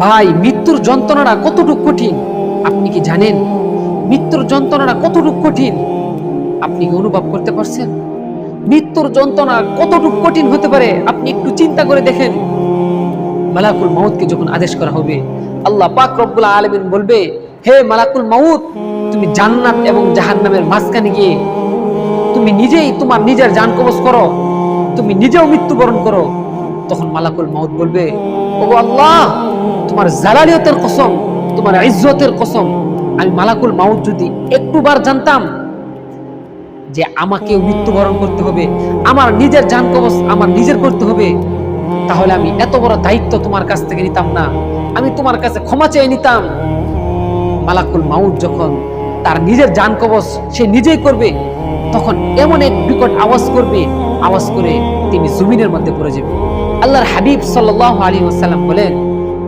ভাই, মৃত্যুর যন্ত্রণাটা কতটুকু কঠিন আপনি কি জানেন? মৃত্যুর যন্ত্রণাটা কতটুকু কঠিন আপনি কি অনুভব করতে পারছেন? মৃত্যুর যন্ত্রণা কতটুকু কঠিন হতে পারে আপনি একটু চিন্তা করে দেখেন। মালাকুল মাউতকে যখন আদেশ করা হবে, আল্লাহ পাক রব্বুল আলামিন বলবে, হে মালাকুল মাউত, তুমি জান্নাত এবং জাহান্নামের মাঝখানে গিয়ে তুমি নিজেই তোমার নিজের জান কবজ করো, তুমি নিজেও মৃত্যুবরণ করো। তখন মালাকুল মাউত বলবে, ওগো আল্লাহ, তোমার জালালিয়তের কসম, তোমার ইজ্জতের কসম, আমি মালাকুল মাউত যদি একটুবার জানতাম যে আমাকেও মৃত্যুবরণ করতে হবে, আমার নিজের জান কবজ আমার নিজের করতে হবে, তাহলে আমি এত বড় দায়িত্ব তোমার কাছ থেকে নিতাম না, আমি তোমার কাছে ক্ষমা চেয়ে নিতাম। মালাকুল মাউত যখন তার নিজের জান কবজ সে নিজেই করবে, তখন এমন এক বিকট আওয়াজ করবে, আওয়াজ করে তিনি জমিনের মধ্যে পড়ে যাবে। আল্লাহর হাবিব সাল্লাল্লাহু আলাইহি ওয়াসাল্লাম বলেন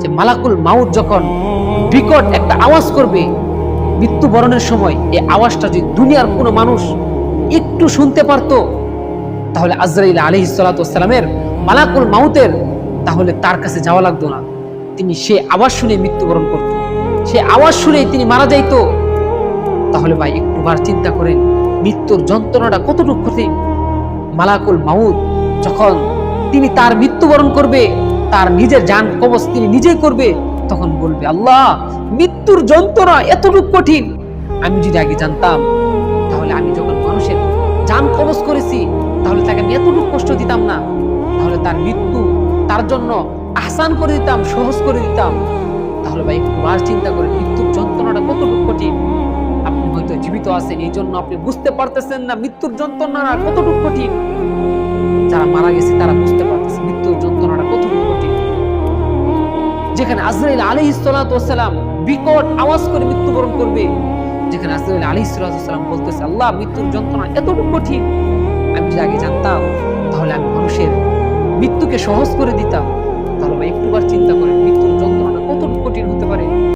যে মালাকুল মাউত যখন বিকট একটা আওয়াজ করবে মৃত্যুবরণের সময়, এই আওয়াজটা যদি দুনিয়ার কোনো মানুষ একটু শুনতে পারতো, তাহলে আজরাইল আলাইহিস সালাতু ওয়াস সালামের মালাকুল মাউতের তাহলে তার কাছে যাওয়া লাগতো না, তিনি সে আওয়াজ শুনে মৃত্যুবরণ করত, সে আওয়াজ শুনেই তিনি মারা যাইতো। তাহলে ভাই একটুবার চিন্তা করেন মৃত্যুর যন্ত্রণাটা কতটুকু কঠিন। মালাকুল মাউত যখন তিনি তার মৃত্যুবরণ করবে, তার নিজের জান কবজ তিনি নিজেই করবে, তখন বলবে, আল্লাহ, মৃত্যুর যন্ত্রণা এতটুকু কঠিন, আমি যদি আগে জানতাম, তাহলে আমি যখন মানুষের জান কবজ করেছি, তাহলে তাকে আমি এতটুকু কষ্ট দিতাম না, তাহলে তার মৃত্যু তার জন্য আসান করে দিতাম, সহজ করে দিতাম। তাহলে ভাই একটুবার চিন্তা করেন মৃত্যুর যন্ত্রণাটা কতটুকু কঠিন। আপনি হয়তো জীবিত আছেন, এই জন্য আপনি বুঝতে পারতেছেন না মৃত্যুর যন্ত্রণাটা কতটুকু কঠিন। যারা মারা গেছে তারা বুঝতে পারতেছে মৃত্যুর যন্ত্রণাটা কতটুকু কঠিন। যেখানে আজরাইল আলাইহিস সালাতু ওয়াস সালাম বিকট আওয়াজ করে মৃত্যুবরণ করবে, যেখানে আজরাইল আলাইহিস সালাতু ওয়াস সালাম বলতেছে, আল্লাহ, মৃত্যুর যন্ত্রণা এতটুকু কঠিন, আমি যদি আগে জানতাম, তাহলে আমি মানুষের মৃত্যুকে সহজ করে দিতাম। তাহলে একটুবার চিন্তা করেন মৃত্যুর যন্ত্রণা কতটুকু কঠিন হতে পারে।